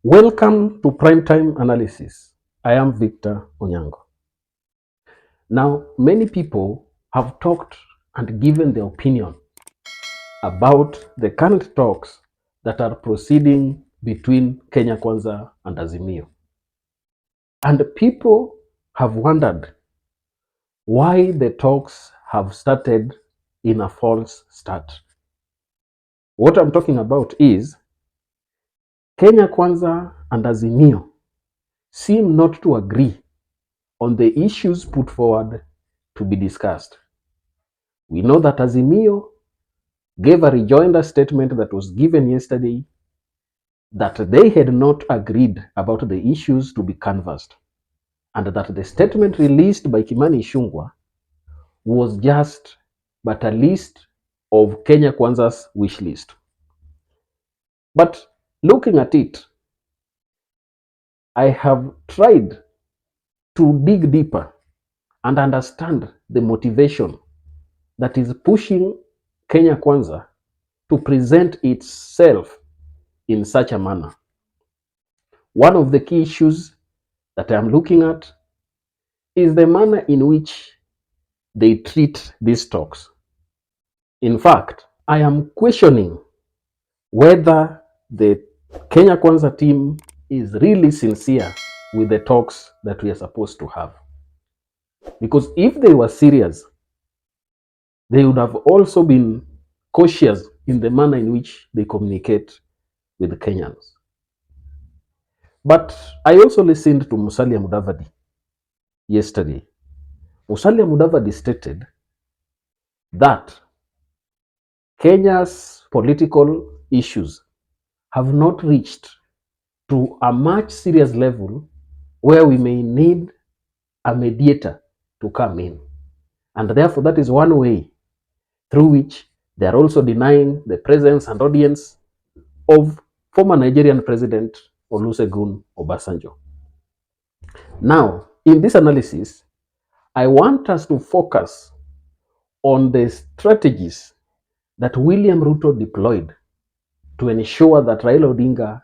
Welcome to Primetime Analysis. I am Victor Onyango. Now, many people have talked and given their opinion about the current talks that are proceeding between Kenya Kwanza and Azimio. And people have wondered why the talks have started in a false start. What I'm talking about is Kenya Kwanza and Azimio seem not to agree on the issues put forward to be discussed. We know that Azimio gave a rejoinder statement that was given yesterday that they had not agreed about the issues to be canvassed, and that the statement released by Kimani Ichung'wah was just but a list of Kenya Kwanza's wish list. But looking at it, I have tried to dig deeper and understand the motivation that is pushing Kenya Kwanza to present itself in such a manner. One of the key issues that I am looking at is the manner in which they treat these talks. In fact, I am questioning whether the Kenya Kwanza team is really sincere with the talks that we are supposed to have. Because if they were serious, they would have also been cautious in the manner in which they communicate with the Kenyans. But I also listened to Musalia Mudavadi yesterday. Musalia Mudavadi stated that Kenya's political issues have not reached to a much serious level where we may need a mediator to come in. And therefore, that is one way through which they are also denying the presence and audience of former Nigerian President Olusegun Obasanjo. Now, in this analysis, I want us to focus on the strategies that William Ruto deployed to ensure that Raila Odinga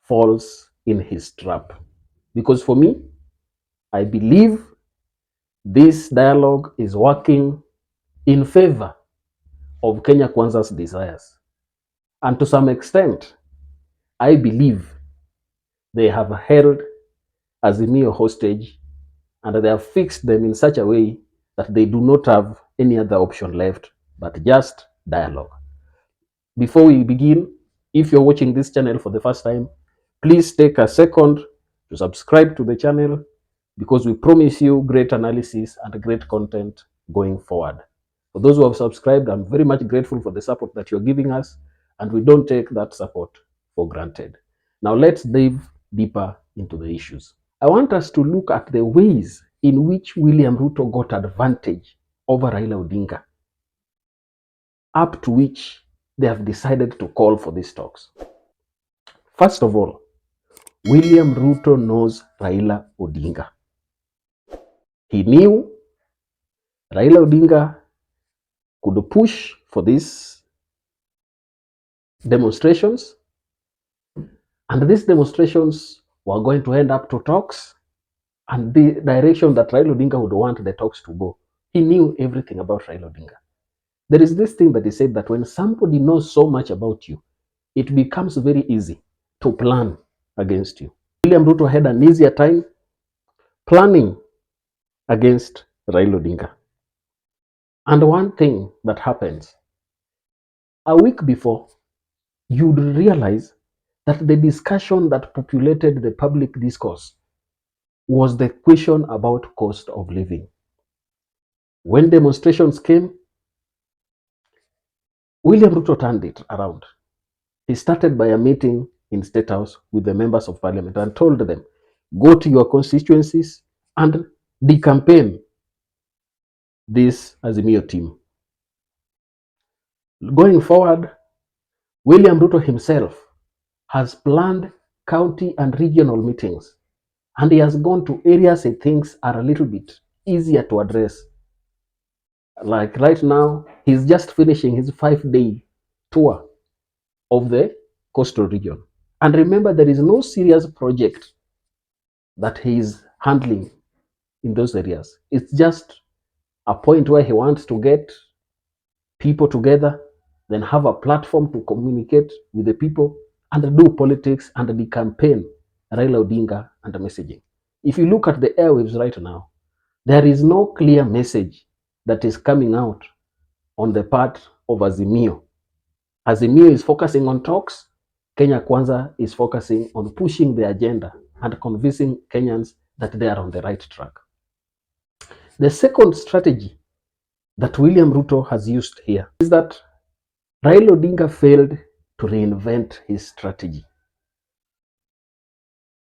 falls in his trap. Because for me, I believe this dialogue is working in favor of Kenya Kwanza's desires. And to some extent, I believe they have held Azimio hostage and they have fixed them in such a way that they do not have any other option left but just dialogue. Before we begin, if you're watching this channel for the first time, please take a second to subscribe to the channel because we promise you great analysis and great content going forward. For those who have subscribed, I'm very much grateful for the support that you're giving us, and we don't take that support for granted. Now let's dive deeper into the issues. I want us to look at the ways in which William Ruto got advantage over Raila Odinga, up to which they have decided to call for these talks. First of all, William Ruto knows Raila Odinga. He knew Raila Odinga could push for these demonstrations, and these demonstrations were going to end up to talks, and the direction that Raila Odinga would want the talks to go. He knew everything about Raila Odinga. There is this thing that he said that when somebody knows so much about you, it becomes very easy to plan against you. William Ruto had an easier time planning against Raila Odinga. And one thing that happens, a week before, you'd realize that the discussion that populated the public discourse was the question about cost of living. When demonstrations came, William Ruto turned it around. He started by a meeting in State House with the members of parliament and told them, go to your constituencies and decampaign this Azimio team. Going forward, William Ruto himself has planned county and regional meetings, and he has gone to areas he thinks are a little bit easier to address. Like right now, he's just finishing his 5-day tour of the coastal region. And remember, there is no serious project that he is handling in those areas. It's just a point where he wants to get people together, then have a platform to communicate with the people and do politics and the campaign, Raila Odinga and the messaging. If you look at the airwaves right now, there is no clear message that is coming out on the part of Azimio. Azimio is focusing on talks. Kenya Kwanza is focusing on pushing the agenda and convincing Kenyans that they are on the right track. The second strategy that William Ruto has used here is that Raila Odinga failed to reinvent his strategy.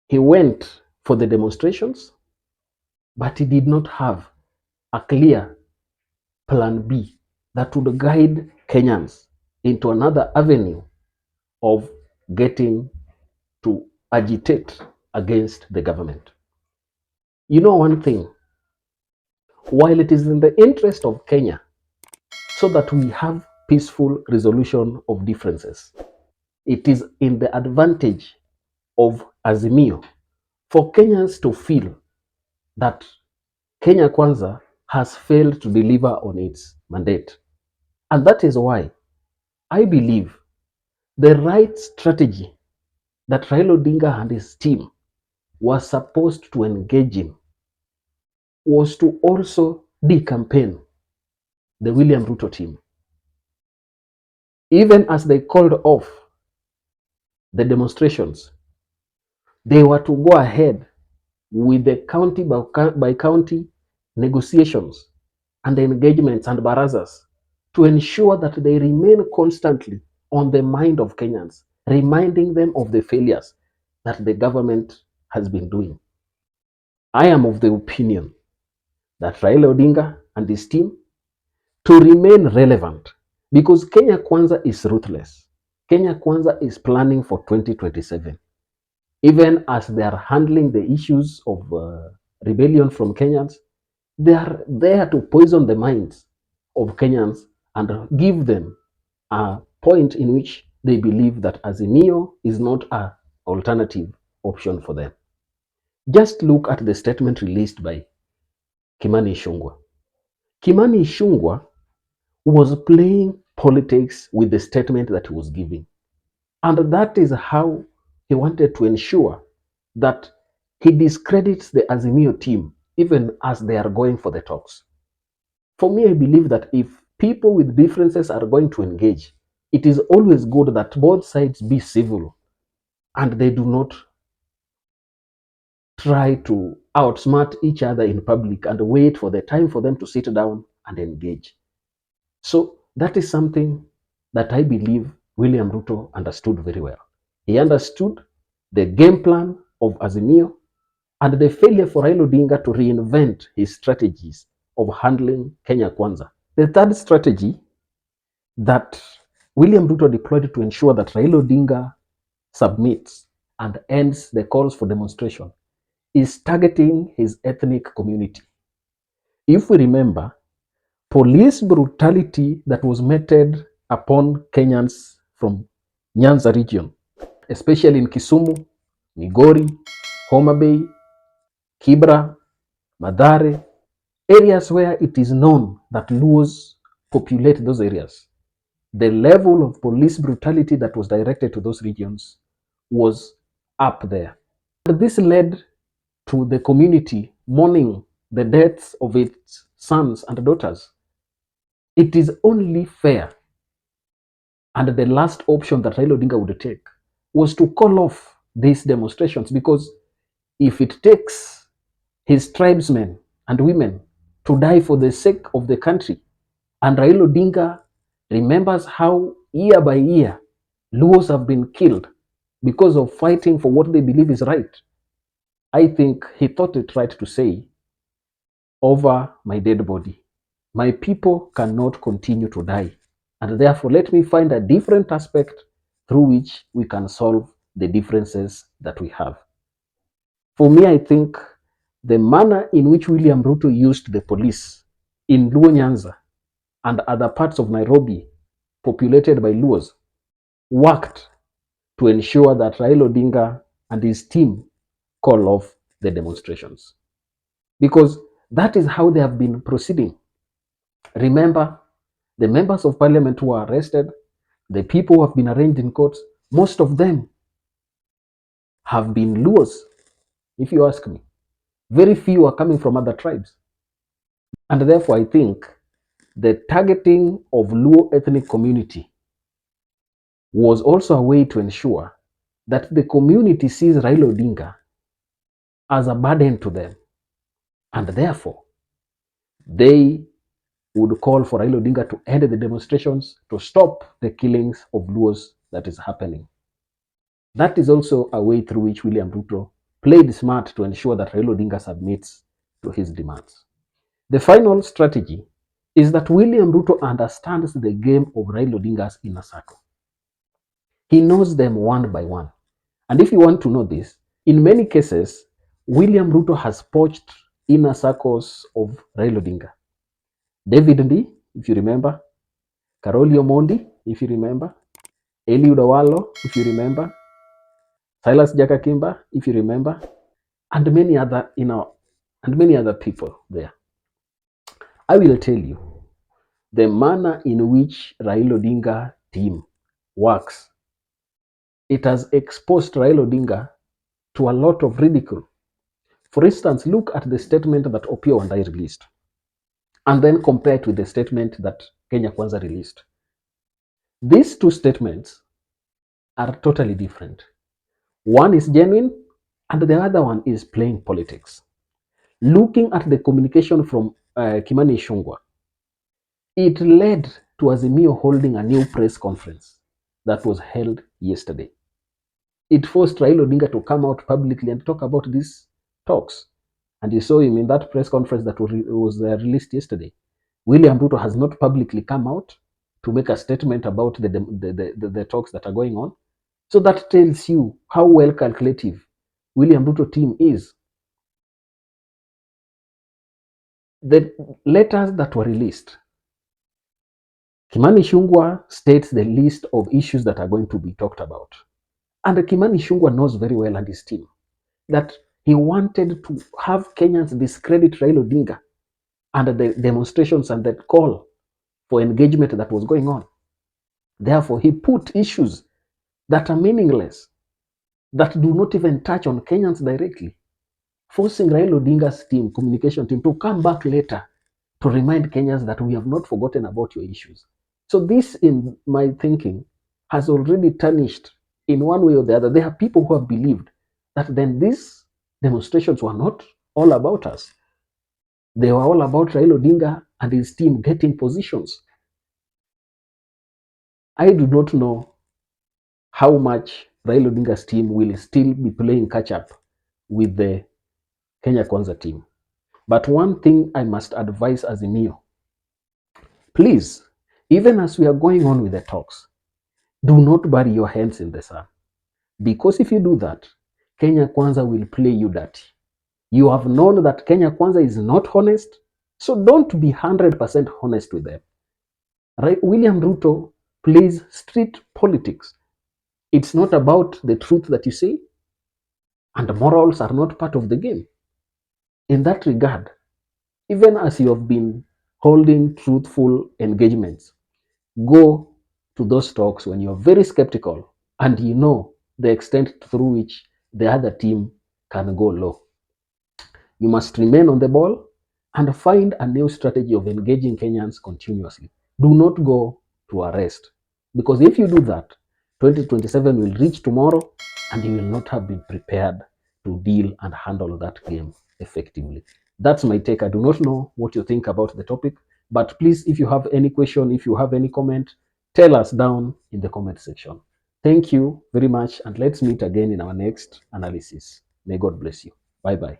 He went for the demonstrations, but he did not have a clear plan B that would guide Kenyans into another avenue of getting to agitate against the government. You know one thing, while it is in the interest of Kenya so that we have peaceful resolution of differences, it is in the advantage of Azimio for Kenyans to feel that Kenya Kwanza has failed to deliver on its mandate. And that is why I believe the right strategy that Raila Odinga and his team were supposed to engage in was to also decampaign the William Ruto team. Even as they called off the demonstrations, they were to go ahead with the county by county negotiations and engagements and barazas to ensure that they remain constantly on the mind of Kenyans, reminding them of the failures that the government has been doing. I am of the opinion that Raila Odinga and his team, to remain relevant, because Kenya Kwanza is ruthless. Kenya Kwanza is planning for 2027. Even as they are handling the issues of rebellion from Kenyans, they are there to poison the minds of Kenyans and give them a point in which they believe that Azimio is not an alternative option for them. Just look at the statement released by Kimani Ichung'wah. Kimani Ichung'wah was playing politics with the statement that he was giving. And that is how he wanted to ensure that he discredits the Azimio team even as they are going for the talks. For me, I believe that if people with differences are going to engage, it is always good that both sides be civil and they do not try to outsmart each other in public and wait for the time for them to sit down and engage. So that is something that I believe William Ruto understood very well. He understood the game plan of Azimio and the failure for Raila Odinga to reinvent his strategies of handling Kenya Kwanza. The third strategy that William Ruto deployed to ensure that Raila Odinga submits and ends the calls for demonstration is targeting his ethnic community. If we remember, police brutality that was meted upon Kenyans from Nyanza region, especially in Kisumu, Migori, Homa Bay, Kibra, Mathare, areas where it is known that Luos populate those areas. The level of police brutality that was directed to those regions was up there. And this led to the community mourning the deaths of its sons and daughters. It is only fair, and the last option that Raila Odinga would take was to call off these demonstrations, because if it takes his tribesmen and women to die for the sake of the country, and Raila Odinga remembers how year by year Luos have been killed because of fighting for what they believe is right, I think he thought it right to say, over my dead body, my people cannot continue to die. And therefore, let me find a different aspect through which we can solve the differences that we have. For me, I think the manner in which William Ruto used the police in Luo Nyanza and other parts of Nairobi populated by Luos worked to ensure that Raila Odinga and his team call off the demonstrations. Because that is how they have been proceeding. Remember, the members of parliament who are arrested, the people who have been arraigned in courts, most of them have been Luos, if you ask me. Very few are coming from other tribes. And therefore, I think the targeting of Luo ethnic community was also a way to ensure that the community sees Raila Odinga as a burden to them. And therefore, they would call for Raila Odinga to end the demonstrations, to stop the killings of Luos that is happening. That is also a way through which William Ruto played smart to ensure that Raila Odinga submits to his demands. The final strategy is that William Ruto understands the game of Raila Odinga's inner circle. He knows them one by one. And if you want to know this, in many cases, William Ruto has poached inner circles of Raila Odinga. David Ndi, if you remember, Karoli Omondi, if you remember, Eliud Owalo, if you remember, Silas Jakakimba, if you remember, and many other, and many other people there. I will tell you, the manner in which Raila Odinga team works, it has exposed Raila Odinga to a lot of ridicule. For instance, look at the statement that Opiyo and I released, and then compare it with the statement that Kenya Kwanza released. These two statements are totally different. One is genuine, and the other one is playing politics. Looking at the communication from Kimani Ichung'wah, it led to Azimio holding a new press conference that was held yesterday. It forced Raila Odinga to come out publicly and talk about these talks. And you saw him in that press conference that was released yesterday. William Ruto has not publicly come out to make a statement about the talks that are going on. So that tells you how well calculative William Ruto team is. The letters that were released, Kimani Ichung'wah states the list of issues that are going to be talked about. And Kimani Ichung'wah knows very well, and his team, that he wanted to have Kenyans discredit Raila Odinga and the demonstrations and the call for engagement that was going on. Therefore, he put issues that are meaningless, that do not even touch on Kenyans directly, forcing Raila Odinga's team, communication team, to come back later to remind Kenyans that we have not forgotten about your issues. So this, in my thinking, has already tarnished in one way or the other. There are people who have believed that then these demonstrations were not all about us. They were all about Raila Odinga and his team getting positions. I do not know how much Raila Odinga's team will still be playing catch up with the Kenya Kwanza team. But one thing I must advise Azimio, please, even as we are going on with the talks, do not bury your hands in the sand. Because if you do that, Kenya Kwanza will play you dirty. You have known that Kenya Kwanza is not honest, so don't be 100% honest with them. Right? William Ruto plays street politics. It's not about the truth that you say, and morals are not part of the game. In that regard, even as you have been holding truthful engagements, go to those talks when you're very skeptical and you know the extent through which the other team can go low. You must remain on the ball and find a new strategy of engaging Kenyans continuously. Do not go to arrest, because if you do that, 2027 will reach tomorrow and you will not have been prepared to deal and handle that game effectively. That's my take. I do not know what you think about the topic, but please, if you have any question, if you have any comment, tell us down in the comment section. Thank you very much, and let's meet again in our next analysis. May God bless you. Bye bye.